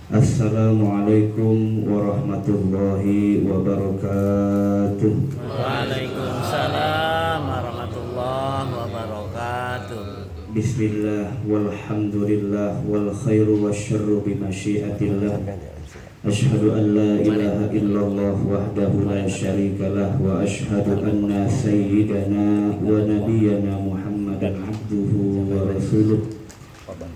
Assalamualaikum warahmatullahi wabarakatuh. Waalaikumsalam warahmatullahi wabarakatuh. Bismillah walhamdulillah wal khairu wasyarru bimasyiatillah. Ashhadu an la ilaha illallah wahdahu la syarikalah wa ashhadu anna sayyidana wa nabiyyana Muhammadan abduhu wa rasuluh.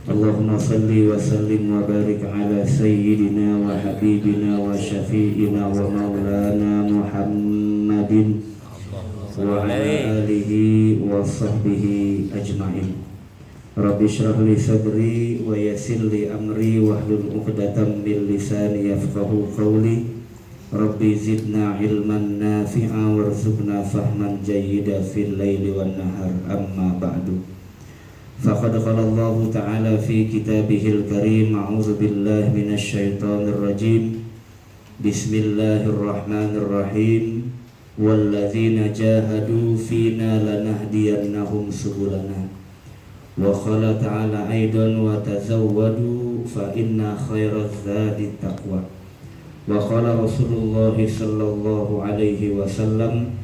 Allahumma salli wa sallim wa barik ala sayyidina wa habibina wa syafi'ina wa maulana Muhammadin wa ala alihi wa sahbihi ajma'in. Rabbi shrah li sadri wa yassir li amri wahlul 'uqdatam min lisani yafqahu qawli. Rabbi zidna ilman nafi'a warzuqna fahman jayyida fil laili wan nahar. Amma ba'du. Faqad qala Allah ta'ala fi kitabihil karim, a'udzu billahi minasy syaithanir rajim. Bismillahirrahmanirrahim. Walladzina jahadu fina lanahdiyannahum subulana. Wa qala ta'ala aidan wa tazawwadu fa inna khairaz zadi taqwa. Wa qala Rasulullah sallallahu alaihi wasallam,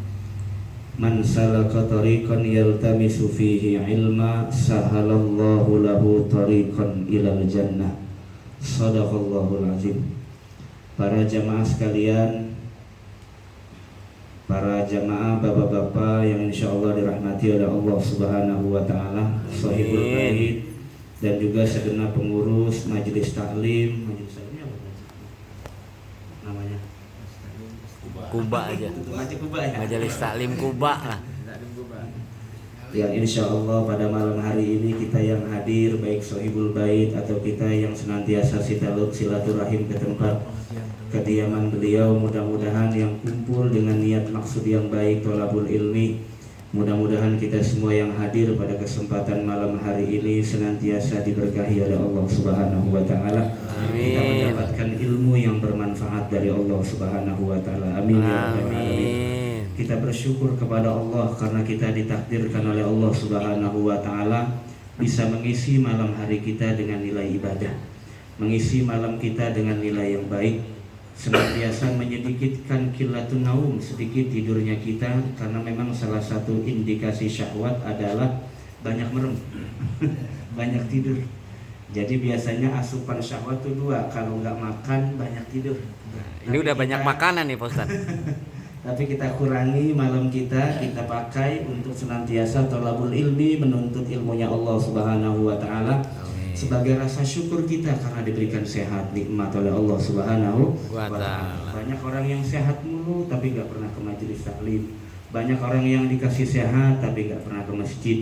man salaka tariqan yaltamisu fihi ilma sahalallahu lahu tariqan ilal jannah. Shadaqallahul azim. Para jamaah sekalian, para jamaah bapak-bapak yang insyaallah dirahmati oleh Allah Subhanahu wa taala, Shahibul Bait dan juga segenap pengurus majelis taklim. Majelis taklimnya apa namanya? Kuba aja. Majelis taklim Kuba lah. Yang insyaallah pada malam hari ini kita yang hadir, baik Shahibul Bait atau kita yang senantiasa silaturahim ke tempat kediaman beliau, mudah-mudahan yang kumpul dengan niat maksud yang baik, thalabul ilmi. Mudah-mudahan kita semua yang hadir pada kesempatan malam hari ini senantiasa diberkahi oleh Allah Subhanahu wa taala. Kita mendapatkan ilmu yang bermanfaat dari Allah Subhanahu wa taala. Amin ya rabbal alamin. Kita bersyukur kepada Allah karena kita ditakdirkan oleh Allah Subhanahu wa taala bisa mengisi malam hari kita dengan nilai ibadah, mengisi malam kita dengan nilai yang baik, senantiasa menyedikitkan qilatun naum, sedikit tidurnya kita, karena memang salah satu indikasi syahwat adalah banyak merem, banyak tidur. Jadi biasanya asupan syahwat itu dua, kalau nggak makan banyak tidur. Ini udah banyak makanan nih Pak Ustaz. Tapi kita kurangi malam kita pakai untuk senantiasa thalabul ilmi, menuntut ilmunya Allah Subhanahu wa taala. Sebagai rasa syukur kita karena diberikan sehat, nikmat oleh Allah Subhanahu wa taala. Banyak orang yang sehat mulu tapi nggak pernah ke majelis taklim. Banyak orang yang dikasih sehat tapi nggak pernah ke masjid.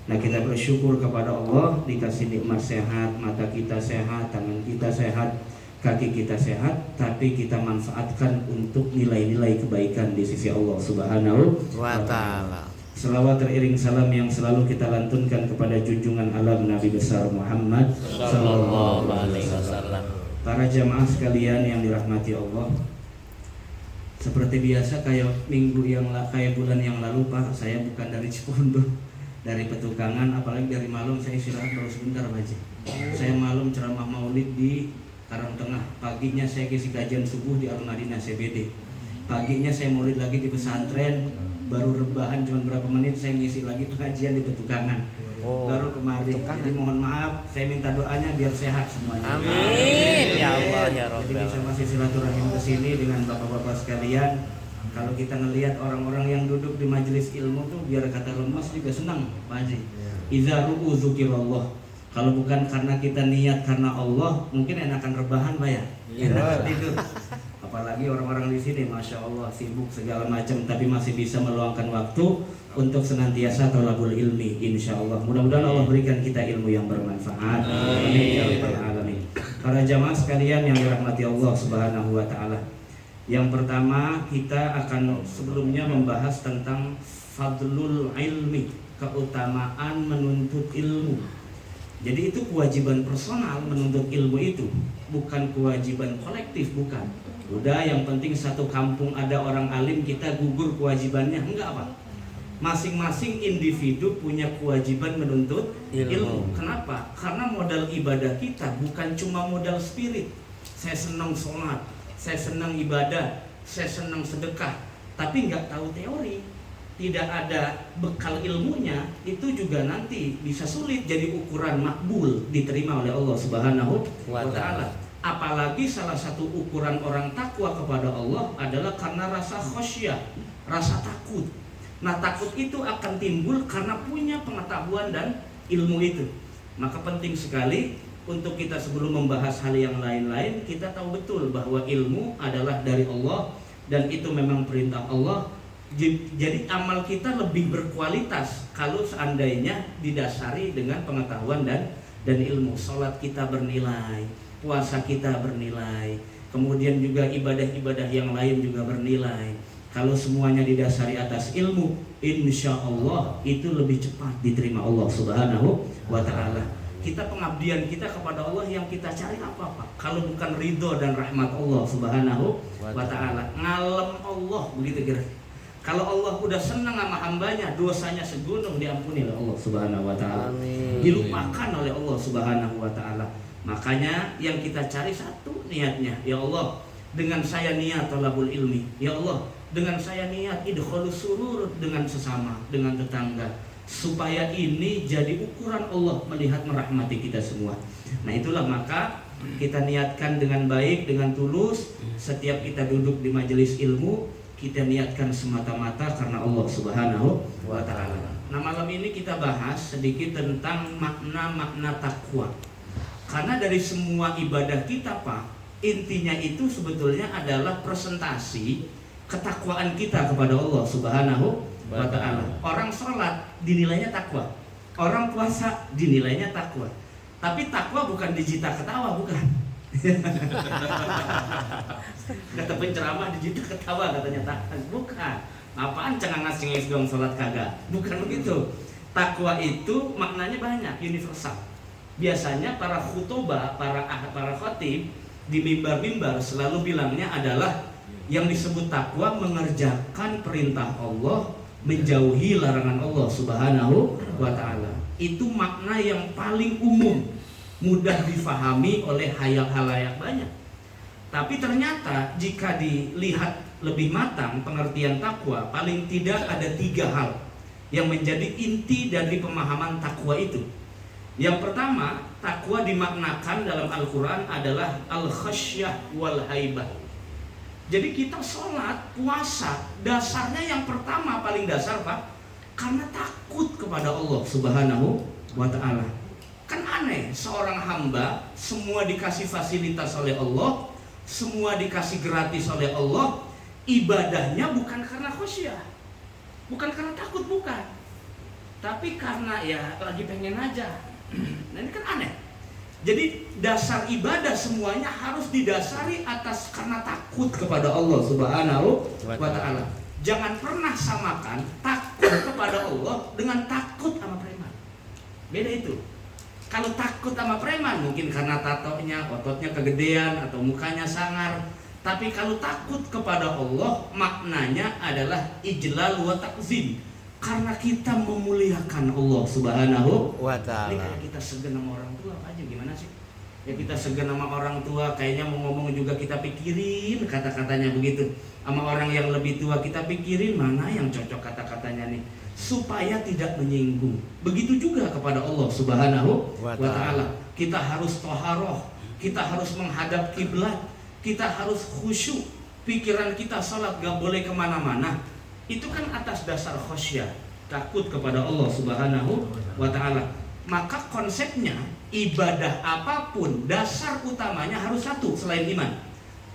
Nah, kita bersyukur kepada Allah dikasih nikmat sehat, mata kita sehat, tangan kita sehat, kaki kita sehat, tapi kita manfaatkan untuk nilai-nilai kebaikan di sisi Allah Subhanahu wa taala. Selawat teriring salam yang selalu kita lantunkan kepada junjungan alam Nabi besar Muhammad sallallahu alaihi wasallam. Para jamaah sekalian yang dirahmati Allah, seperti biasa kayak bulan yang lalu Pak, saya bukan dari Cipondo, dari Petukangan, apalagi dari malam saya istirahat baru sebentar aja. Saya malam ceramah Maulid di Karangtengah, paginya saya isi kajian subuh di Al-Madinah CBD. Paginya saya Maulid lagi di pesantren, baru rebahan cuma berapa menit saya ngisi lagi pengajian di Petukangan. Baru kemarin. Jadi mohon maaf, saya minta doanya biar sehat semuanya. Amin ya Allah ya Rabbal. Jadi bisa masih silaturahim ke sini dengan bapak-bapak sekalian. Kalau kita ngelihat orang-orang yang duduk di majelis ilmu tuh biar kata lemas juga senang, Pak Haji. Idza ru'u dzikirallah. Kalau bukan karena kita niat karena Allah, mungkin enakan rebahan Pak ya. Enak tidur. Apalagi orang-orang di sini, masya Allah sibuk segala macam, tapi masih bisa meluangkan waktu untuk senantiasa thalabul ilmi. Insya Allah, mudah-mudahan Allah berikan kita ilmu yang bermanfaat. Amin ya rabbal alamin. Para jamaah sekalian yang dirahmati Allah Subhanahu wa taala. Yang pertama kita akan sebelumnya membahas tentang fadlul ilmi, keutamaan menuntut ilmu. Jadi itu kewajiban personal menuntut ilmu itu, bukan kewajiban kolektif, bukan. Udah yang penting satu kampung ada orang alim kita gugur kewajibannya, enggak Pak. Masing-masing individu punya kewajiban menuntut ilmu. Kenapa? Karena modal ibadah kita bukan cuma modal spirit, saya senang sholat, saya senang ibadah, saya senang sedekah, tapi nggak tahu teori, tidak ada bekal ilmunya, itu juga nanti bisa sulit jadi ukuran makbul, diterima oleh Allah Subhanahu wa Ta'ala. Apalagi salah satu ukuran orang takwa kepada Allah adalah karena rasa khosyah, rasa takut. Nah, takut itu akan timbul karena punya pengetahuan dan ilmu itu. Maka penting sekali untuk kita sebelum membahas hal yang lain-lain, kita tahu betul bahwa ilmu adalah dari Allah dan itu memang perintah Allah. Jadi amal kita lebih berkualitas kalau seandainya didasari dengan pengetahuan dan ilmu. Salat kita bernilai, puasa kita bernilai, kemudian juga ibadah-ibadah yang lain juga bernilai. Kalau semuanya didasari atas ilmu, insya Allah itu lebih cepat diterima Allah Subhanahu wa Ta'ala. Kita pengabdian kita kepada Allah yang kita cari apa? Kalau bukan ridho dan rahmat Allah Subhanahu wa Ta'ala, ngalem Allah, begitu kira. Kalau Allah udah senang sama hambanya, dosanya segunung diampuni oleh Allah Subhanahu wa Ta'ala, dilupakan oleh Allah Subhanahu wa Ta'ala. Makanya yang kita cari satu niatnya, ya Allah, dengan saya niat thalabul ilmi, ya Allah, dengan saya niat idkhalus surur dengan sesama, dengan tetangga, supaya ini jadi ukuran Allah melihat merahmati kita semua. Nah, itulah maka kita niatkan dengan baik, dengan tulus. Setiap kita duduk di majelis ilmu, kita niatkan semata-mata karena Allah Subhanahu wa Ta'ala. Nah, malam ini kita bahas sedikit tentang makna-makna takwa. Karena dari semua ibadah kita, Pak, intinya itu sebetulnya adalah presentasi ketakwaan kita kepada Allah Subhanahu wa Ta'ala. Orang sholat dinilainya takwa, orang puasa dinilainya takwa. Tapi takwa bukan dijita ketawa, bukan. Kata penceramah dijita ketawa, katanya takwa, bukan. Apaan cengangas-cengis dong sholat kagak? Bukan begitu. Takwa itu maknanya banyak, universal. Biasanya para khutbah, para khatib di mimbar-mimbar selalu bilangnya adalah yang disebut takwa mengerjakan perintah Allah, menjauhi larangan Allah Subhanahu wa Ta'ala. Itu makna yang paling umum, mudah difahami oleh halayak banyak. Tapi ternyata jika dilihat lebih matang pengertian takwa, paling tidak ada 3 hal yang menjadi inti dari pemahaman takwa itu. Yang pertama, takwa dimaknakan dalam Al-Quran adalah al-khasyah wal haibah. Jadi kita sholat, puasa, dasarnya yang pertama paling dasar, Pak, karena takut kepada Allah Subhanahu wa Ta'ala. Kan aneh, seorang hamba semua dikasih fasilitas oleh Allah, semua dikasih gratis oleh Allah, ibadahnya bukan karena khasyah, bukan karena takut, bukan, tapi karena ya lagi pengen aja. Nah, ini kan aneh. Jadi dasar ibadah semuanya harus didasari atas karena takut kepada Allah Subhanahu wa Ta'ala. Jangan pernah samakan takut kepada Allah dengan takut sama preman. Beda itu. Kalau takut sama preman mungkin karena tatonya, ototnya kegedean atau mukanya sangar. Tapi kalau takut kepada Allah maknanya adalah ijlal wa takzim, karena kita memuliakan Allah Subhanahu wa Ta'ala. Ini kayak kita segan sama orang tua apa aja, gimana sih? Ya kita segan sama orang tua, kayaknya mau ngomong juga kita pikirin kata-katanya begitu. Sama orang yang lebih tua kita pikirin mana yang cocok kata-katanya nih, supaya tidak menyinggung. Begitu juga kepada Allah Subhanahu wa Ta'ala. Kita harus toharoh, kita harus menghadap kiblat, kita harus khusyuk. Pikiran kita salat gak boleh kemana-mana. Itu kan atas dasar khasyah, takut kepada Allah Subhanahu wa Ta'ala. Maka konsepnya ibadah apapun dasar utamanya harus satu selain iman,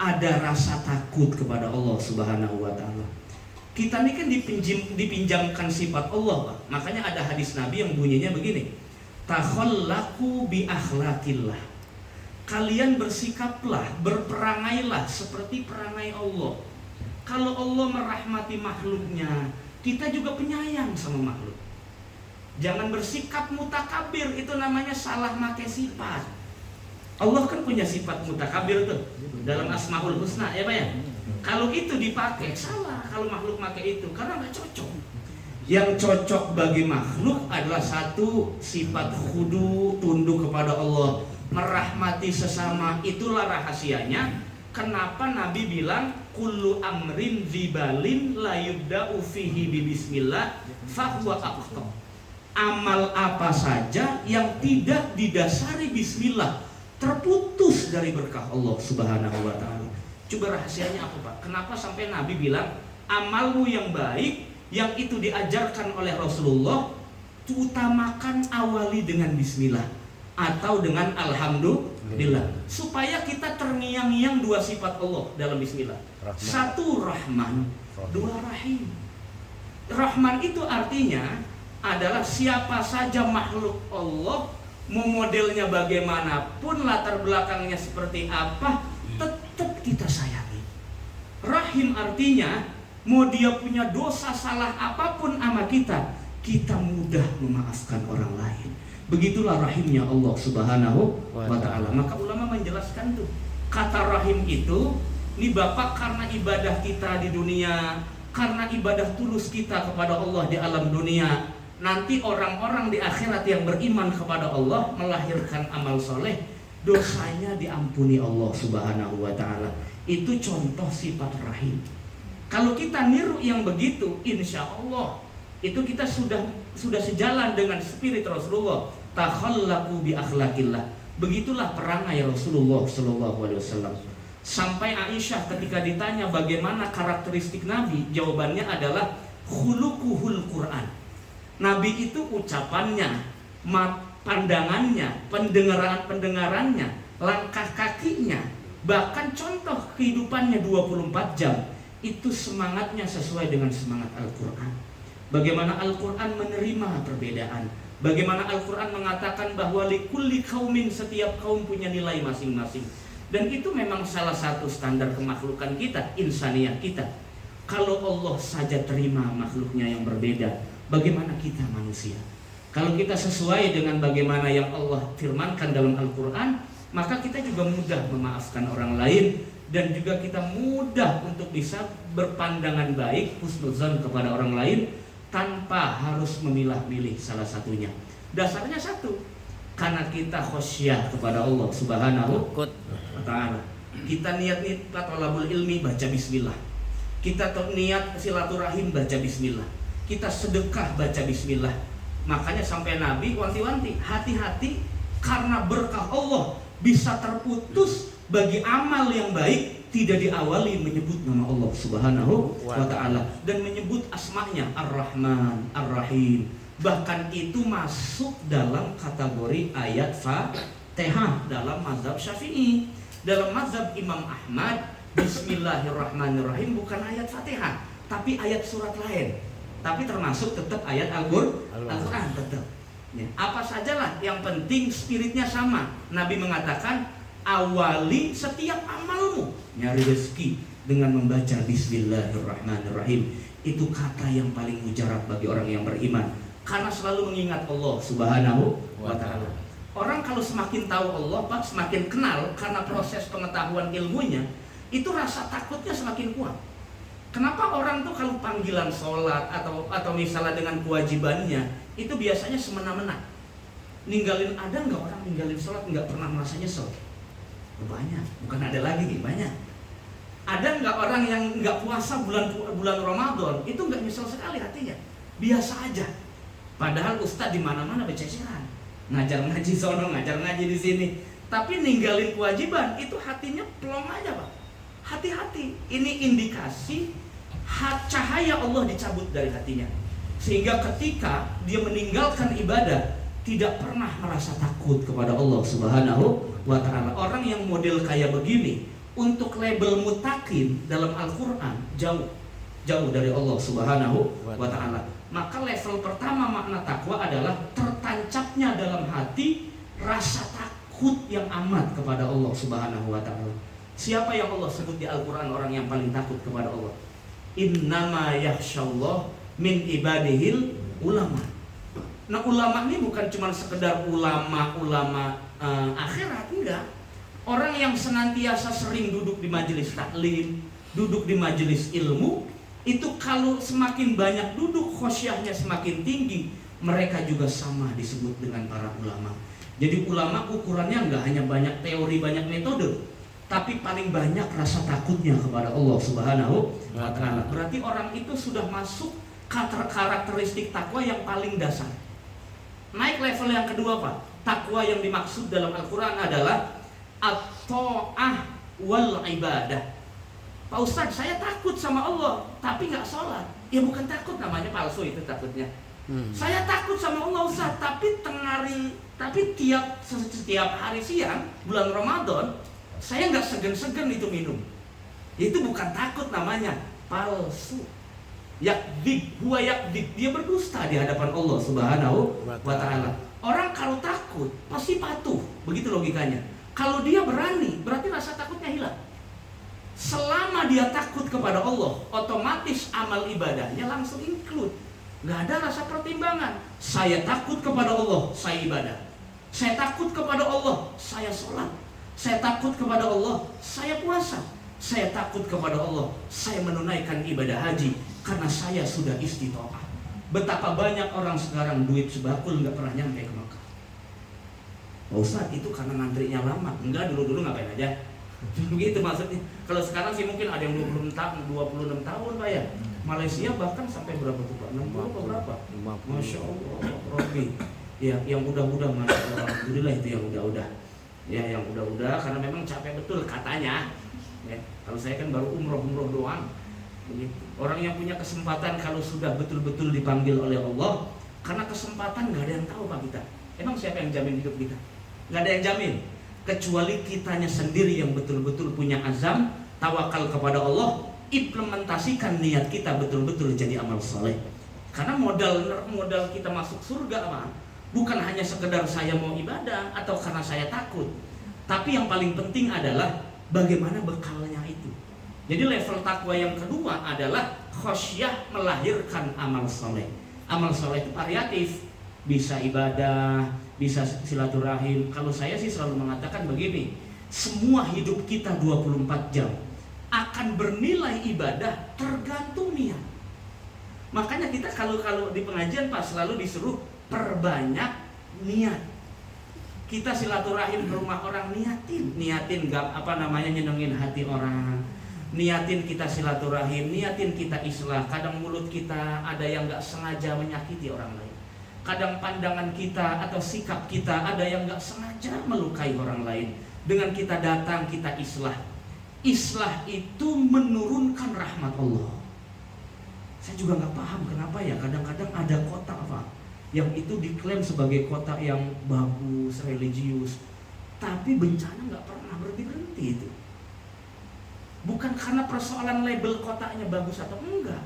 ada rasa takut kepada Allah Subhanahu wa Ta'ala. Kita ini kan dipinjamkan sifat Allah, Pak. Makanya ada hadis Nabi yang bunyinya begini, takhallaqu bi akhlaqillah. Kalian bersikaplah, berperangailah seperti perangai Allah. Kalau Allah merahmati makhluknya, kita juga penyayang sama makhluk. Jangan bersikap mutakabir, itu namanya salah make sifat. Allah kan punya sifat mutakabir tuh dalam Asmaul Husna, ya Pak ya. Kalau itu dipakai salah, kalau makhluk pakai itu karena nggak cocok. Yang cocok bagi makhluk adalah satu, sifat khudu, tunduk kepada Allah, merahmati sesama, itulah rahasianya. Kenapa Nabi bilang kullu amrin zibalin la yubda'u fihi bismillah fahuwa aqta. Amal apa saja yang tidak didasari bismillah terputus dari berkah Allah Subhanahu wa taala. Coba rahasianya apa, Pak? Kenapa sampai Nabi bilang amalmu yang baik yang itu diajarkan oleh Rasulullah utamakan awali dengan bismillah atau dengan alhamdulillah, supaya kita terngiang-ngiang dua sifat Allah dalam bismillah. Satu Rahman, dua Rahim. Rahman itu artinya adalah siapa saja makhluk Allah, mau modelnya bagaimanapun, latar belakangnya seperti apa, tetap kita sayangi. Rahim artinya mau dia punya dosa salah apapun sama kita, kita mudah memaafkan orang lain. Begitulah rahimnya Allah Subhanahu wa ta'ala. Maka ulama menjelaskan tuh, kata rahim itu, ini Bapak karena ibadah kita di dunia, karena ibadah tulus kita kepada Allah di alam dunia, nanti orang-orang di akhirat yang beriman kepada Allah melahirkan amal soleh, dosanya diampuni Allah Subhanahu wa ta'ala. Itu contoh sifat rahim. Kalau kita niru yang begitu, insya Allah itu kita sudah sejalan dengan spirit Rasulullah. Takhallaqu bi akhlaqillah. Begitulah perangai Rasulullah sallallahu alaihi wasallam. Sampai Aisyah ketika ditanya bagaimana karakteristik Nabi, jawabannya adalah khuluquhul Quran. Nabi itu ucapannya, pandangannya, pendengarannya, langkah kakinya, bahkan contoh kehidupannya 24 jam itu semangatnya sesuai dengan semangat Al-Quran. Bagaimana Al-Quran menerima perbedaan, bagaimana Al-Quran mengatakan bahwa likulli kaumin, setiap kaum punya nilai masing-masing. Dan itu memang salah satu standar kemakhlukan kita, insaniah kita. Kalau Allah saja terima makhluknya yang berbeda, bagaimana kita manusia? Kalau kita sesuai dengan bagaimana yang Allah firmankan dalam Al-Quran, maka kita juga mudah memaafkan orang lain, dan juga kita mudah untuk bisa berpandangan baik, husnuzan kepada orang lain, tanpa harus memilah-milih salah satunya. Dasarnya satu, karena kita khosyah kepada Allah Subhanahu wa ta'ala. Kita niat talabul ilmi, baca bismillah. Kita niat silaturahim, baca bismillah. Kita sedekah, baca bismillah. Makanya sampai Nabi wanti-wanti, hati-hati karena berkah Allah bisa terputus bagi amal yang baik tidak diawali menyebut nama Allah Subhanahu wa ta'ala dan menyebut asma'nya Ar-Rahman, Ar-Rahim. Bahkan itu masuk dalam kategori ayat Fatihah dalam mazhab Syafi'i. Dalam mazhab Imam Ahmad, Bismillahirrahmanirrahim bukan ayat Fatihah, tapi ayat surat lain. Tapi termasuk tetap ayat Al-Quran tetap. Ya, apa sajalah yang penting spiritnya sama. Nabi mengatakan awali setiap amalmu nyari rezeki dengan membaca Bismillahirrahmanirrahim. Itu kata yang paling mujarab bagi orang yang beriman, karena selalu mengingat Allah Subhanahu wa ta'ala. Orang kalau semakin tahu Allah, Pak, semakin kenal, karena proses pengetahuan ilmunya, itu rasa takutnya semakin kuat. Kenapa orang tuh kalau panggilan sholat atau misalnya dengan kewajibannya itu biasanya semena-mena. Ninggalin, ada nggak orang ninggalin sholat nggak pernah merasa nyesel? Banyak, bukan ada lagi nih, banyak. Ada nggak orang yang nggak puasa bulan Ramadan itu nggak nyesel sekali hatinya, biasa aja. Padahal ustadz di mana-mana bececeran, ngajar ngaji sono, ngajar ngaji di sini, tapi ninggalin kewajiban itu hatinya plong aja, Pak. Hati-hati, ini indikasi cahaya Allah dicabut dari hatinya, sehingga ketika dia meninggalkan ibadah tidak pernah merasa takut kepada Allah Subhanahu wa ta'ala. Orang yang model kayak begini untuk label mutakin dalam Al-Quran jauh dari Allah Subhanahu wa ta'ala. Maka level pertama makna takwa adalah tertancapnya dalam hati rasa takut yang amat kepada Allah Subhanahu wa ta'ala. Siapa yang Allah sebut di Al-Quran orang yang paling takut kepada Allah? Innama yakhsyallah min ibadihil ulama. Nah, ulama ini bukan cuma sekedar ulama akhirat, enggak. Orang yang senantiasa sering duduk di majelis taklim, duduk di majelis ilmu, itu kalau semakin banyak duduk, khosyahnya semakin tinggi, mereka juga sama disebut dengan para ulama. Jadi ulama ukurannya nggak hanya banyak teori, banyak metode, tapi paling banyak rasa takutnya kepada Allah Subhanahu wa Ta'ala. Berarti orang itu sudah masuk karakteristik takwa yang paling dasar. Naik level yang kedua, Pak. Takwa yang dimaksud dalam Al-Quran adalah at-ta'ah wal ibadah. Pak Ustadz, saya takut sama Allah tapi nggak sholat. Ya bukan takut, namanya palsu itu takutnya. Saya takut sama Allah Ustadz, tapi setiap hari siang bulan Ramadan saya nggak segan-segan itu minum. Itu bukan takut, namanya palsu. Yakdzib, huwa yakdzib, dia berdusta di hadapan Allah Subhanahu wa Ta'ala. Orang kalau takut pasti patuh, begitu logikanya. Kalau dia berani, berarti rasa takutnya hilang. Selama dia takut kepada Allah, otomatis amal ibadahnya langsung include. Nggak ada rasa pertimbangan. Saya takut kepada Allah, saya ibadah. Saya takut kepada Allah, saya sholat. Saya takut kepada Allah, saya puasa. Saya takut kepada Allah, saya menunaikan ibadah haji. Karena saya sudah istiqomah. Betapa banyak orang sekarang duit sebakul nggak pernah nyampe ke Mekah. Ustaz, itu karena ngantrinya lama. Enggak, dulu ngapain aja. Begitu maksudnya. Kalau sekarang sih mungkin ada yang 26 tahun Pak ya. Malaysia bahkan sampai berapa tuh Pak? 60 atau berapa? 50. Masya Allah, Robby. Ya, yang udah-udah, Masya Allah, alhamdulillah itu yang udah-udah. Ya, yang udah-udah karena memang capek betul katanya. Ya, kalau saya kan baru umroh doang. Begitu. Orang yang punya kesempatan kalau sudah betul-betul dipanggil oleh Allah, karena kesempatan nggak ada yang tahu Pak kita. Emang siapa yang jamin hidup kita? Nggak ada yang jamin. Kecuali kitanya sendiri yang betul-betul punya azam, tawakal kepada Allah, implementasikan niat kita betul-betul jadi amal soleh. Karena modal kita masuk surga apa? Bukan hanya sekedar saya mau ibadah atau karena saya takut, tapi yang paling penting adalah bagaimana bekalnya itu. Jadi level takwa yang kedua adalah khosyah melahirkan amal soleh. Amal soleh itu variatif, bisa ibadah, bisa silaturahim. Kalau saya sih selalu mengatakan begini, semua hidup kita 24 jam akan bernilai ibadah tergantung niat. Makanya kita kalau di pengajian Pak selalu disuruh perbanyak niat. Kita silaturahim ke rumah orang, niatin gak nyenengin hati orang. Niatin kita silaturahim, niatin kita islah. Kadang mulut kita ada yang gak sengaja menyakiti orang lain. Kadang pandangan kita atau sikap kita ada yang gak sengaja melukai orang lain. Dengan kita datang, kita islah. Islah itu menurunkan rahmat Allah. Saya juga gak paham kenapa ya kadang-kadang ada kota apa yang itu diklaim sebagai kota yang bagus, religius, tapi bencana gak pernah berhenti-berhenti itu. Bukan karena persoalan label kotanya bagus atau enggak,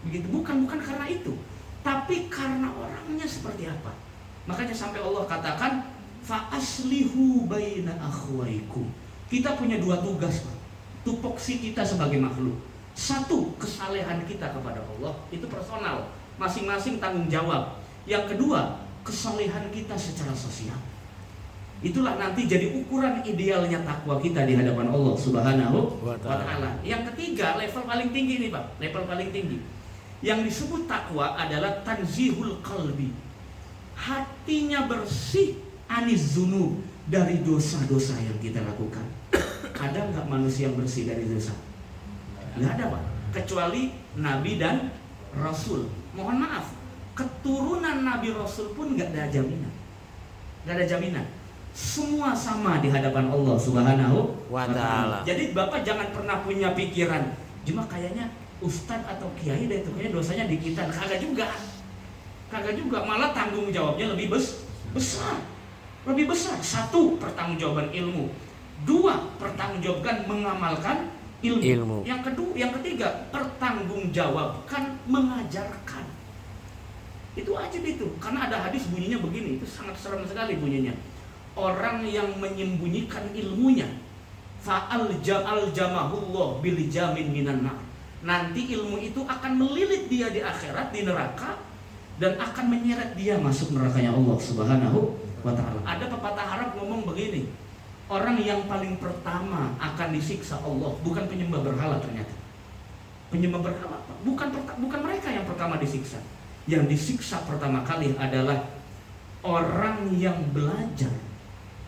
begitu. Bukan karena itu, tapi karena orangnya seperti apa. Makanya sampai Allah katakan fa aslihu baina akhwaikum. Kita punya dua tugas Pak. Tupoksi kita sebagai makhluk. Satu, kesalehan kita kepada Allah itu personal, masing-masing tanggung jawab. Yang kedua, kesalehan kita secara sosial. Itulah nanti jadi ukuran idealnya takwa kita di hadapan Allah Subhanahu wa Ta'ala. Yang ketiga, level paling tinggi nih Pak, level paling tinggi. Yang disebut takwa adalah tanzihul qalbi. Hatinya bersih anis zunub, dari dosa-dosa yang kita lakukan. Ada nggak manusia yang bersih dari dosa? Nggak ada Pak, kecuali Nabi dan Rasul. Mohon maaf, keturunan Nabi Rasul pun nggak ada jaminan. Nggak ada jaminan. Semua sama di hadapan Allah Subhanahu wa Ta'ala. Jadi Bapak jangan pernah punya pikiran, cuma kayaknya ustadz atau kiai deh itu kayaknya dosanya dikitan. Kagak juga, malah tanggung jawabnya lebih besar. Lebih besar. Satu, pertanggungjawaban ilmu. Dua, pertanggungjawabkan mengamalkan ilmu. Yang ketiga, pertanggungjawabkan mengajarkan. Itu aja itu. Karena ada hadis bunyinya begini, itu sangat serem sekali bunyinya. Orang yang menyembunyikan ilmunya, fa'al jamahullah bil jamin minan nar. Nanti ilmu itu akan melilit dia di akhirat, di neraka, dan akan menyeret dia masuk nerakanya Allah Subhanahu wa Ta'ala. Ada pepatah Arab ngomong begini, orang yang paling pertama akan disiksa Allah bukan penyembah berhala ternyata. Penyembah berhala bukan mereka yang pertama disiksa. Yang disiksa pertama kali adalah orang yang belajar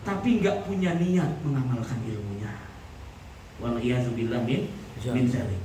tapi nggak punya niat mengamalkan ilmunya. Waliyadzubillah min zalik.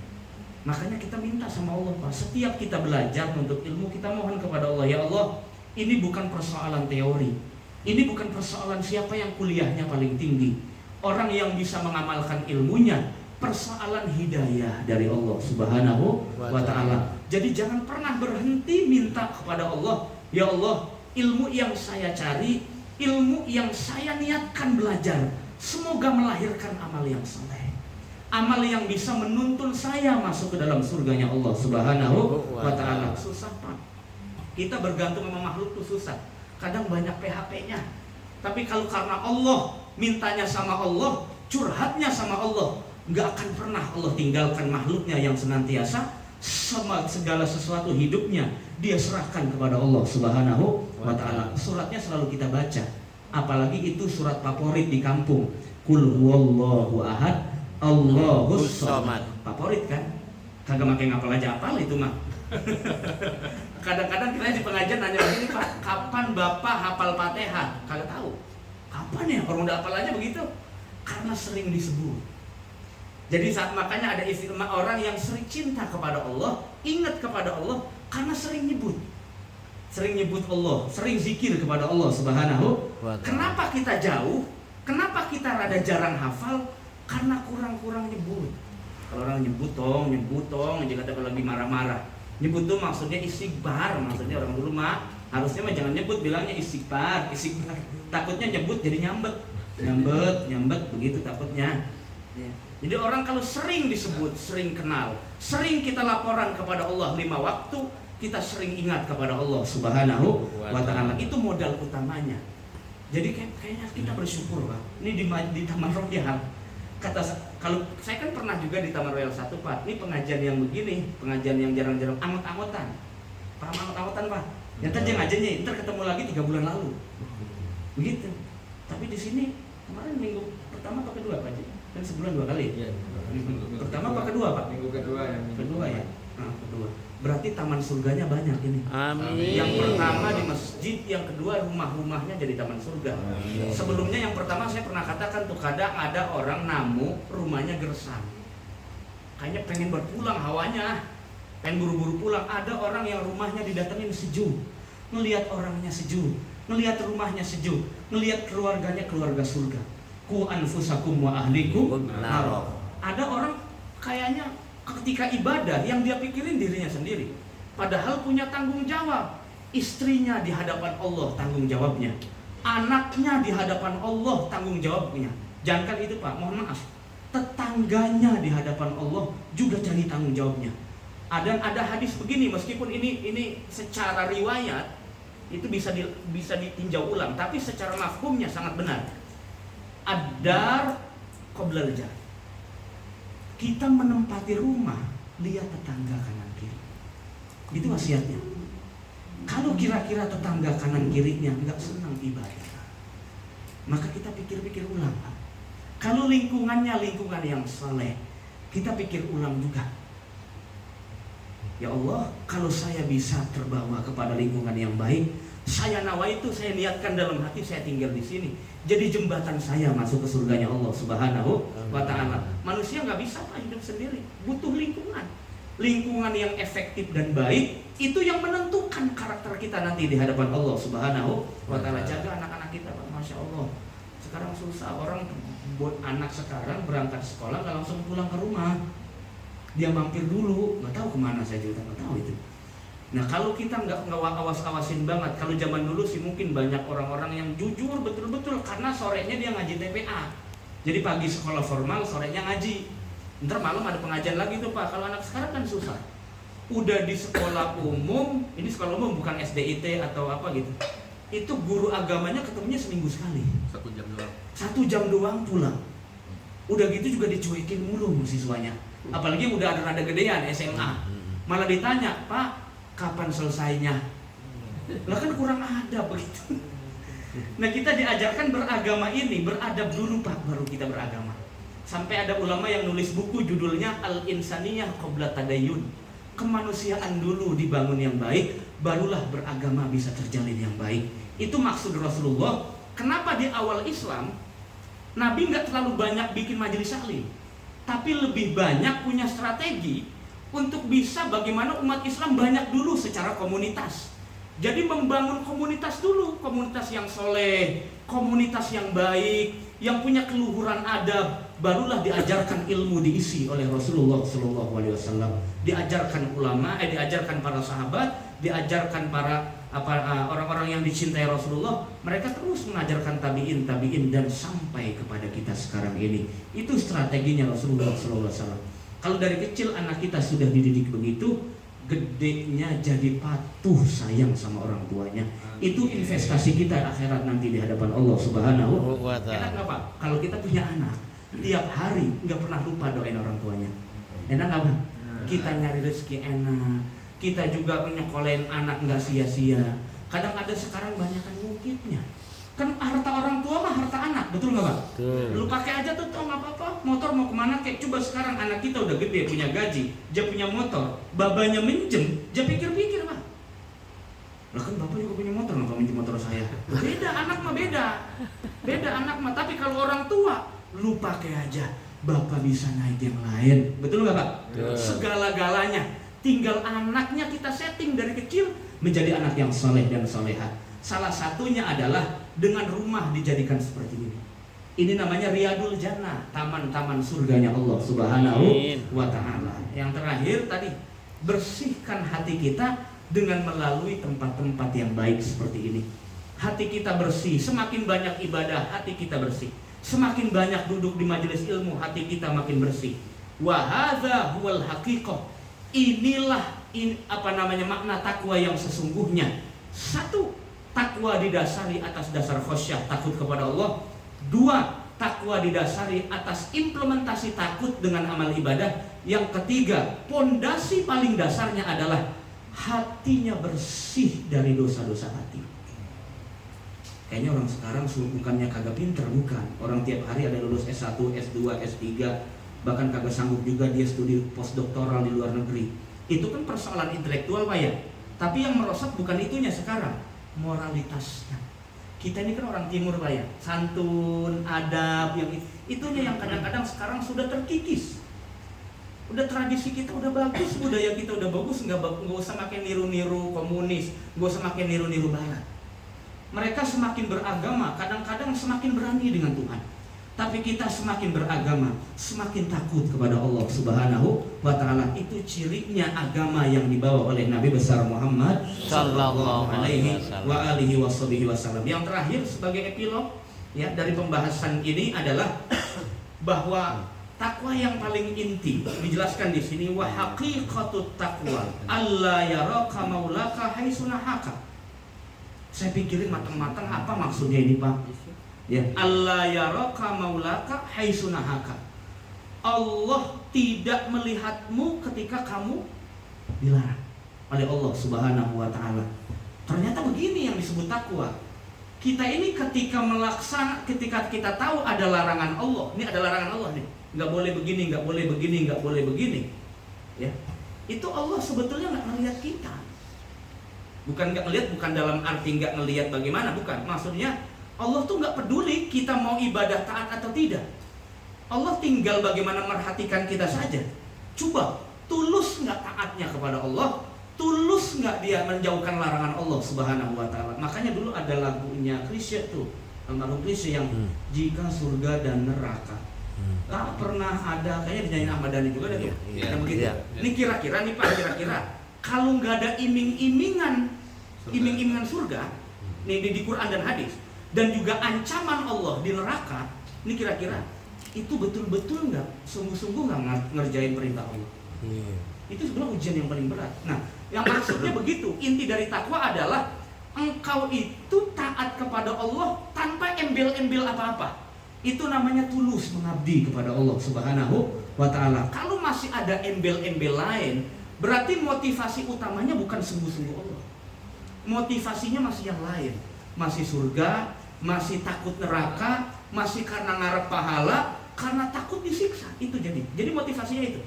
Makanya kita minta sama Allah, Pak, setiap kita belajar untuk ilmu, kita mohon kepada Allah, ya Allah, ini bukan persoalan teori, ini bukan persoalan siapa yang kuliahnya paling tinggi, orang yang bisa mengamalkan ilmunya, persoalan hidayah dari Allah Subhanahu wa Ta'ala. Jadi jangan pernah berhenti minta kepada Allah, ya Allah, ilmu yang saya cari, ilmu yang saya niatkan belajar, semoga melahirkan amal yang saleh, amal yang bisa menuntun saya masuk ke dalam surganya Allah Subhanahu wa Ta'ala. Susah, Pak. Kita bergantung sama makhluk tuh susah. Kadang banyak PHP-nya. Tapi kalau karena Allah, mintanya sama Allah, curhatnya sama Allah, nggak akan pernah Allah tinggalkan makhluknya yang senantiasa sama segala sesuatu hidupnya dia serahkan kepada Allah Subhanahu wa Ta'ala. Suratnya selalu kita baca. Apalagi itu surat favorit di kampung. Qul huwallahu ahad, Allahus samad. Favorit kan? Kagak makai ngapal aja apal itu mah. Kadang-kadang kita di pengajian nanya begini, Pak, kapan Bapak hafal Fatihah? Kagak tahu. Kapan ya? Orang udah hafal aja begitu. Karena sering disebut. Jadi saat makanya ada istilah orang yang sering cinta kepada Allah, ingat kepada Allah karena sering nyebut. Sering nyebut Allah, sering zikir kepada Allah Subhanahu. Kenapa kita jauh? Kenapa kita rada jarang hafal? Karena kurang-kurang nyebut. Kalau orang nyebut tong, jika kita lagi marah-marah. Nyebut tuh maksudnya istighfar, maksudnya orang dulu mah harusnya mah jangan nyebut, bilangnya istighfar. Takutnya nyebut jadi nyambet begitu takutnya. Ya. Jadi orang kalau sering disebut, sering kenal, sering kita laporan kepada Allah 5 waktu, kita sering ingat kepada Allah Subhanahu wa Ta'ala. Itu modal utamanya. Jadi kayaknya kita bersyukur, Pak. Ini di Taman Royal. Kalau saya kan pernah juga di Taman Royal 1, Pak. Ini pengajian yang begini, pengajian yang jarang-jarang angot-angotan. Paham angot-angotan, Pak? Yang tadi ngajiannya, ntar ketemu lagi 3 bulan lalu. Begitu. Tapi di sini kemarin minggu pertama apa kedua, Pak? Kan sebulan 2 kali. Ya, pertama apa kedua, Pak? Minggu kedua ya. Kedua ya. Kedua. Berarti taman surganya banyak ini. Amin. Yang pertama di masjid, yang kedua rumah-rumahnya jadi taman surga. Amin. Sebelumnya yang pertama saya pernah katakan tuh kadang ada orang namu rumahnya gersang. Kayaknya pengen berpulang hawanya. Pengen buru-buru pulang. Ada orang yang rumahnya didatengin sejuk. Ngelihat orangnya sejuk, ngelihat rumahnya sejuk, ngelihat keluarganya keluarga surga. Ku anfusakum wa ahlikum nar. Ada orang kayaknya ketika ibadah yang dia pikirin dirinya sendiri, padahal punya tanggung jawab. Istrinya di hadapan Allah tanggung jawabnya, anaknya di hadapan Allah tanggung jawabnya. Jangankan itu, Pak, mohon maaf, tetangganya di hadapan Allah juga jadi tanggung jawabnya. Ada hadis begini, meskipun ini secara riwayat itu bisa ditinjau ulang, tapi secara mafhumnya sangat benar. Ad-dar qabla al-jar. Kita menempati rumah, lihat tetangga kanan kiri. Itu wasiatnya. Kalau kira-kira tetangga kanan kirinya nggak senang ibadah, maka kita pikir-pikir ulang. Kalau lingkungannya lingkungan yang saleh, kita pikir ulang juga. Ya Allah, kalau saya bisa terbawa kepada lingkungan yang baik, saya nawaitu, saya niatkan dalam hati saya tinggal di sini. Jadi jembatan saya masuk ke surganya Allah Subhanahu wa Ta'ala. Manusia nggak bisa, Pak, hidup sendiri, butuh lingkungan. Lingkungan yang efektif dan baik itu yang menentukan karakter kita nanti di hadapan Allah Subhanahu wa Ta'ala. Jaga anak-anak kita, Pak. Masya Allah. Sekarang susah, orang buat anak sekarang berangkat sekolah nggak langsung pulang ke rumah. Dia mampir dulu, nggak tahu kemana, saya juga nggak tahu itu. Nah, kalau kita nggak awas-awasin banget, kalau zaman dulu sih mungkin banyak orang-orang yang jujur betul-betul karena sorenya dia ngaji TPA. Jadi pagi sekolah formal, sorenya ngaji. Ntar malam ada pengajian lagi tuh, Pak. Kalau anak sekarang kan susah. Udah di sekolah umum, ini sekolah umum bukan SDIT atau apa gitu. Itu guru agamanya ketemunya seminggu sekali. 1 jam doang. 1 jam doang pulang. Udah gitu juga dicuekin mulu siswanya. Apalagi udah ada rada gedean SMA. Malah ditanya, Pak, kapan selesainya? Lah kan kurang adab begitu. Nah, kita diajarkan beragama ini, beradab dulu, Pak, baru kita beragama. Sampai ada ulama yang nulis buku judulnya Al-Insaniyah Qabla Tadayyun. Kemanusiaan dulu dibangun yang baik, barulah beragama bisa terjalin yang baik. Itu maksud Rasulullah Kenapa di awal Islam Nabi nggak terlalu banyak bikin majelis taklim, tapi lebih banyak punya strategi untuk bisa bagaimana umat Islam banyak dulu secara komunitas. Jadi membangun komunitas dulu, komunitas yang soleh, komunitas yang baik, yang punya keluhuran adab, barulah diajarkan ilmu diisi oleh Rasulullah SAW, diajarkan ulama, diajarkan para sahabat, diajarkan para orang-orang yang dicintai Rasulullah. Mereka terus mengajarkan tabiin dan sampai kepada kita sekarang ini. Itu strateginya Rasulullah SAW. Kalau dari kecil anak kita sudah dididik begitu, gedenya jadi patuh sayang sama orang tuanya. Itu investasi kita akhirat nanti di hadapan Allah Subhanahu wa Ta'ala. Enak nggak Pak? Kalau kita punya anak, tiap hari nggak pernah lupa doain orang tuanya. Enak nggak Pak? Kita nyari rezeki enak, kita juga menyekolahin anak nggak sia-sia. Kadang ada sekarang banyakan ngukitnya. Kan harta orang tua mah harta anak, betul nggak Pak? Lu pakai aja tuh, nggak apa-apa. Motor mau kemana kayak, coba sekarang anak kita udah gede, punya gaji, dia punya motor, babanya minjem, dia pikir-pikir Pak. Lah kan bapak juga punya motor, nggak minjem motor saya? Beda anak mah beda anak mah. Tapi kalau orang tua, lu pakai aja, bapak bisa naik yang lain, betul nggak Pak? Segala-galanya, tinggal anaknya kita setting dari kecil menjadi anak yang soleh dan soleha. Salah satunya adalah dengan rumah dijadikan seperti ini. Ini namanya Riyadul Jannah, taman-taman surganya Allah Subhanahu wa Ta'ala. Yang terakhir tadi, bersihkan hati kita dengan melalui tempat-tempat yang baik seperti ini. Hati kita bersih, semakin banyak ibadah, hati kita bersih. Semakin banyak duduk di majelis ilmu, hati kita makin bersih. Wa hadza huwal haqiqah. Inilah makna takwa yang sesungguhnya. Satu, takwa didasari atas dasar khosyah, takut kepada Allah. Dua, takwa didasari atas implementasi takut dengan amal ibadah. Yang ketiga, pondasi paling dasarnya adalah hatinya bersih dari dosa-dosa hati. Kayaknya orang sekarang bukannya kagak pinter, bukan. Orang tiap hari ada lulus S1, S2, S3, bahkan kagak sanggup juga dia studi postdoktoral di luar negeri. Itu kan persoalan intelektual Pak ya. Tapi yang merosot bukan itunya sekarang, moralitasnya. Kita ini kan orang timur Pak ya, santun, adab, yang itunya yang kadang-kadang sekarang sudah terkikis. Udah tradisi kita udah bagus, budaya kita udah bagus, nggak usah makin niru-niru komunis, nggak usah makin niru-niru barat. Mereka semakin beragama, kadang-kadang semakin berani dengan Tuhan. Tapi kita semakin beragama, semakin takut kepada Allah Subhanahu wa Ta'ala. Itu cirinya agama yang dibawa oleh Nabi besar Muhammad sallallahu alaihi wasallam. Yang terakhir sebagai epilog ya dari pembahasan ini adalah bahwa takwa yang paling inti dijelaskan di sini, wa haqiqatut taqwa alla yaraka maulaka haitsu nahaka. Saya pikirin matang-matang apa maksudnya ini Pak? Ya, Allah yaraka maulaka haitsu nahaka. Allah tidak melihatmu ketika kamu dilarang oleh Allah Subhanahu wa Ta'ala. Ternyata begini yang disebut takwa. Kita ini ketika kita tahu ada larangan Allah, ini ada larangan Allah nih, nggak boleh begini, nggak boleh begini, nggak boleh begini, ya. Itu Allah sebetulnya nggak melihat kita. Bukan nggak melihat, bukan dalam arti nggak melihat bagaimana, bukan. Maksudnya Allah tuh nggak peduli kita mau ibadah taat atau tidak. Allah tinggal bagaimana merhatikan kita saja. Coba, tulus nggak taatnya kepada Allah, tulus nggak dia menjauhkan larangan Allah Subhanahu wa Ta'ala. Makanya dulu ada lagunya Chrisye tuh, almarhum Chrisye yang jika surga dan neraka tak pernah ada, kayaknya dinyanyiin Ahmad Dhani juga ada tuh. Yang begitu. Ini kira-kira nih Pak, kalau nggak ada iming-imingan surga nih di Quran dan hadis, dan juga ancaman Allah di neraka, ini kira-kira itu betul-betul nggak, sungguh-sungguh nggak ngerjain perintah Allah. Itu sebenarnya ujian yang paling berat. Nah, yang maksudnya begitu, inti dari takwa adalah engkau itu taat kepada Allah tanpa embel-embel apa-apa. Itu namanya tulus mengabdi kepada Allah Subhanahu wa Ta'ala. Kalau masih ada embel-embel lain, berarti motivasi utamanya bukan sungguh-sungguh Allah. Motivasinya masih yang lain, masih surga, masih takut neraka, masih karena ngarep pahala, karena takut disiksa. Itu jadi motivasinya itu.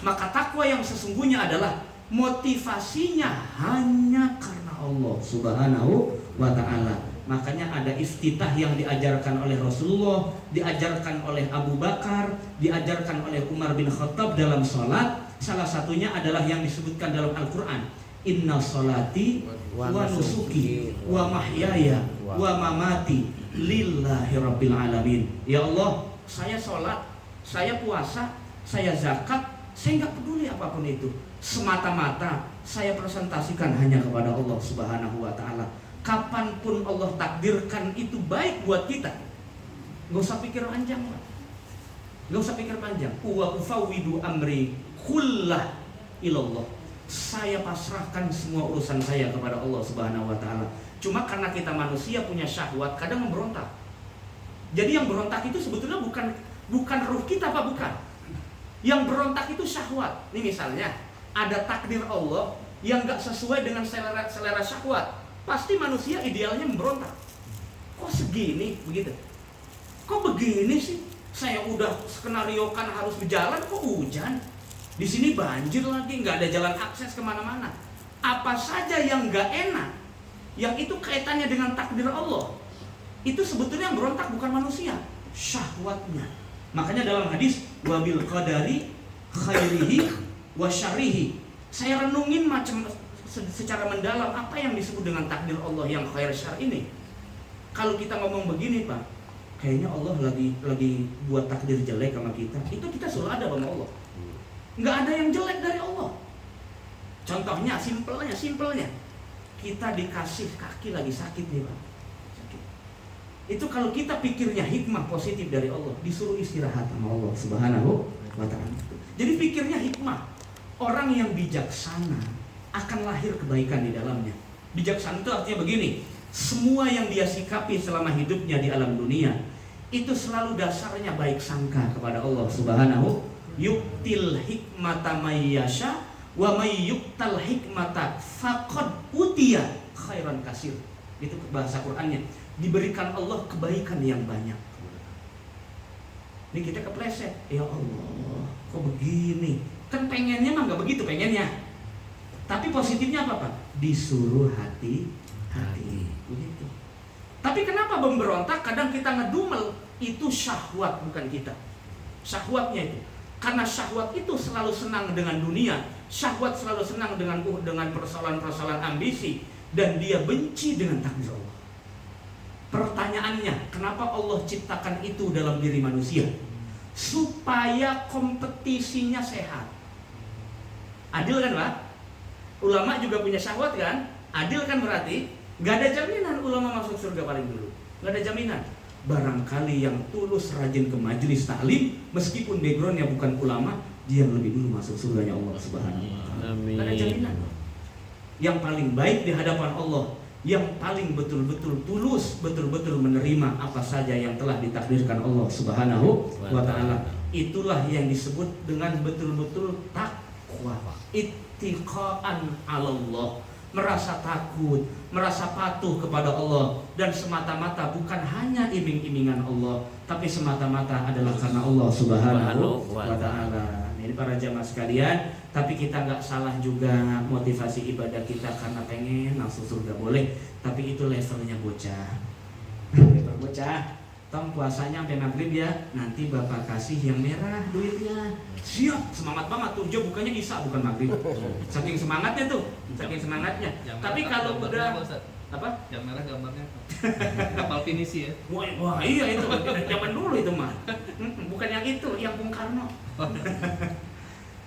Maka takwa yang sesungguhnya adalah motivasinya hanya karena Allah Subhanahu wa Ta'ala. Makanya ada iftitah yang diajarkan oleh Rasulullah, diajarkan oleh Abu Bakar, diajarkan oleh Umar bin Khattab dalam sholat. Salah satunya adalah yang disebutkan dalam Al-Quran. Inna sholati wa nusuki wa mahyaya wa mamati lillahi rabbil alamin. Ya Allah, saya sholat, saya puasa, saya zakat, saya nggak peduli apapun itu. Semata-mata saya presentasikan hanya kepada Allah Subhanahu wa ta'ala. Kapanpun Allah takdirkan itu baik buat kita, nggak usah pikir panjang, Pak. Nggak usah pikir panjang. Wa ufawwidu amri kullah ilallah. Saya pasrahkan semua urusan saya kepada Allah Subhanahu wa ta'ala. Cuma karena kita manusia punya syahwat, kadang memberontak. Jadi yang berontak itu sebetulnya bukan ruh kita, Pak, bukan. Yang berontak itu syahwat. Ini misalnya ada takdir Allah yang gak sesuai dengan selera syahwat, pasti manusia idealnya memberontak. Kok segini begitu? Kok begini sih? Saya udah skenariokan harus berjalan, kok hujan? Di sini banjir lagi, nggak ada jalan akses kemana-mana. Apa saja yang nggak enak, yang itu kaitannya dengan takdir Allah, itu sebetulnya yang berontak bukan manusia, syahwatnya. Makanya dalam hadis wabil qadari khairihi wa syarrihi, saya renungin secara mendalam apa yang disebut dengan takdir Allah yang khair syar ini. Kalau kita ngomong begini, Pak, kayaknya Allah lagi buat takdir jelek sama kita. Itu kita selalu ada sama Allah. Nggak ada yang jelek dari Allah. Contohnya, simpelnya, kita dikasih kaki lagi sakit nih, Pak. Sakit. Itu kalau kita pikirnya hikmah positif dari Allah, disuruh istirahat sama Allah Subhanahu wa ta'ala. Jadi pikirnya hikmah. Orang yang bijaksana akan lahir kebaikan di dalamnya. Bijaksana itu artinya begini, semua yang dia sikapi selama hidupnya di alam dunia itu selalu dasarnya baik sangka kepada Allah Subhanahu. Yuktil hikmata mayyasha wa may yuktal hikmata faqad utiya khairan kasir. Itu bahasa Qur'annya. Diberikan Allah kebaikan yang banyak. Ini kita kepleset. Ya Allah, kok begini? Kan pengennya mah nggak begitu pengennya. Tapi positifnya apa, Pak? Disuruh hati-hati. Begitu. Tapi kenapa memberontak? Kadang kita ngedumel. Itu syahwat, bukan kita. Syahwatnya itu. Karena syahwat itu selalu senang dengan dunia, syahwat selalu senang dengan persoalan-persoalan ambisi, dan dia benci dengan takdir Allah. Pertanyaannya, kenapa Allah ciptakan itu dalam diri manusia? Supaya kompetisinya sehat. Adil kan, Pak? Ulama juga punya syahwat kan? Adil kan berarti? Gak ada jaminan ulama masuk surga paling dulu. Gak ada jaminan. Barangkali yang tulus rajin ke majelis taklim, meskipun backgroundnya bukan ulama, dia lebih dulu masuk surganya Allah Subhanahu wa ta'ala. Gak ada jaminan. Yang paling baik di hadapan Allah, yang paling betul-betul tulus, betul-betul menerima apa saja yang telah ditakdirkan Allah Subhanahu wa ta'ala, itulah yang disebut dengan betul-betul takwa, ittiqaan 'alallah. Merasa takut, merasa patuh kepada Allah, dan semata-mata bukan hanya iming-imingan Allah, tapi semata-mata adalah karena Allah Subhanahu wa ta'ala. Ini para jamaah sekalian, tapi kita nggak salah juga motivasi ibadah kita karena pengen langsung surga, boleh, tapi itu levelnya bocah. Level bocah. Tong puasanya sampai maghrib ya, nanti bapak kasih yang merah duitnya. Siap, semangat banget tuh. Dia bukannya isya bukan maghrib. Saking semangatnya tuh, saking semangatnya. Tapi kalau udah apa? Yang merah gambarnya kapal pinisi ya. Wah iya itu zaman dulu itu mah. Bukan yang itu, yang Bung Karno.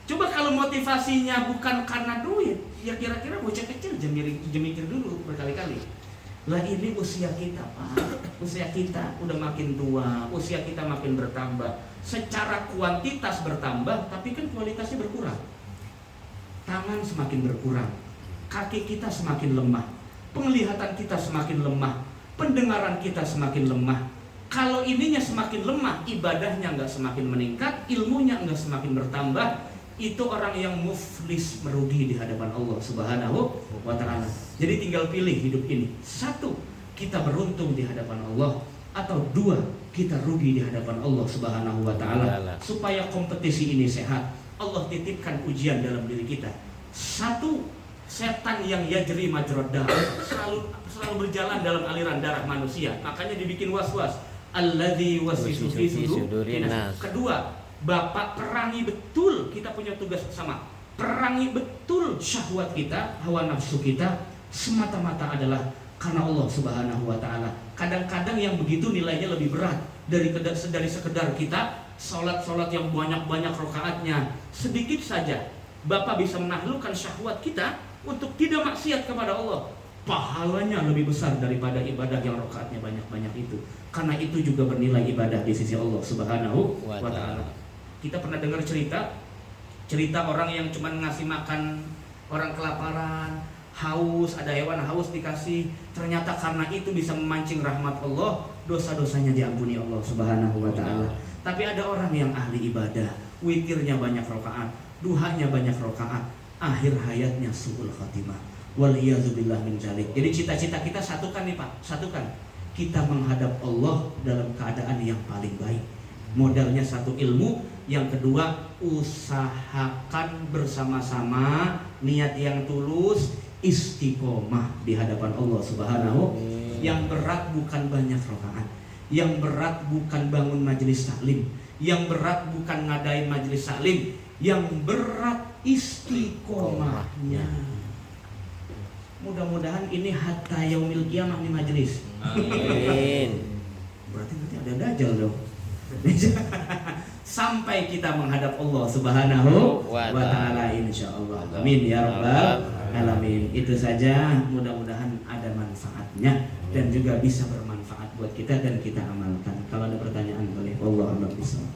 Coba kalau motivasinya bukan karena duit, ya kira-kira bocah kecil jemikir dulu berkali-kali. Lah ini usia kita, Pak. Usia kita udah makin tua, usia kita makin bertambah. Secara kuantitas bertambah, tapi kan kualitasnya berkurang. Tangan semakin berkurang, kaki kita semakin lemah, penglihatan kita semakin lemah, pendengaran kita semakin lemah. Kalau ininya semakin lemah, ibadahnya nggak semakin meningkat, ilmunya nggak semakin bertambah, itu orang yang muflis, merugi di hadapan Allah Subhanahu wa ta'ala. Jadi tinggal pilih hidup ini. Satu, kita beruntung di hadapan Allah, atau dua, kita rugi di hadapan Allah Subhanahu wa ta'ala. Supaya kompetisi ini sehat, Allah titipkan ujian dalam diri kita. Satu, setan yang yajri majrad dam, selalu berjalan dalam aliran darah manusia. Makanya dibikin was-was. Alladzi waswisu fi sudurin nas. Kedua, Bapak perangi betul, kita punya tugas bersama. Perangi betul syahwat kita, hawa nafsu kita, semata-mata adalah karena Allah Subhanahu wa taala. Kadang-kadang yang begitu nilainya lebih berat dari sekedar kita salat yang banyak-banyak rakaatnya. Sedikit saja Bapak bisa menaklukkan syahwat kita untuk tidak maksiat kepada Allah. Pahalanya lebih besar daripada ibadah yang rakaatnya banyak-banyak itu. Karena itu juga bernilai ibadah di sisi Allah Subhanahu wa taala. Kita pernah dengar cerita orang yang cuma ngasih makan orang kelaparan, haus, ada hewan haus dikasih, ternyata karena itu bisa memancing rahmat Allah, dosa-dosanya diampuni Allah Subhanahu wa taala. Tapi ada orang yang ahli ibadah, witirnya banyak rakaat, duhanya banyak rakaat, akhir hayatnya su'ul khatimah. Waliyadzubillah min dzalik. Jadi cita-cita kita satukan nih Pak, satukan. Kita menghadap Allah dalam keadaan yang paling baik. Modalnya satu ilmu, yang kedua usahakan bersama-sama, niat yang tulus, istiqomah di hadapan Allah Subhanahu. Yang berat bukan banyak rakaat, yang berat bukan bangun majelis taklim, yang berat bukan ngadain majelis taklim, yang berat istiqomahnya. Mudah-mudahan ini hatta yaumil qiyamah nih majelis. Amin. Berarti ada dajjal dong. Sampai kita menghadap Allah Subhanahu wa taala insyaallah. Amin ya rabbal alamin. Itu saja, mudah-mudahan ada manfaatnya dan juga bisa bermanfaat buat kita dan kita amalkan. Kalau ada pertanyaan boleh. Wallahu a'lam bishawab.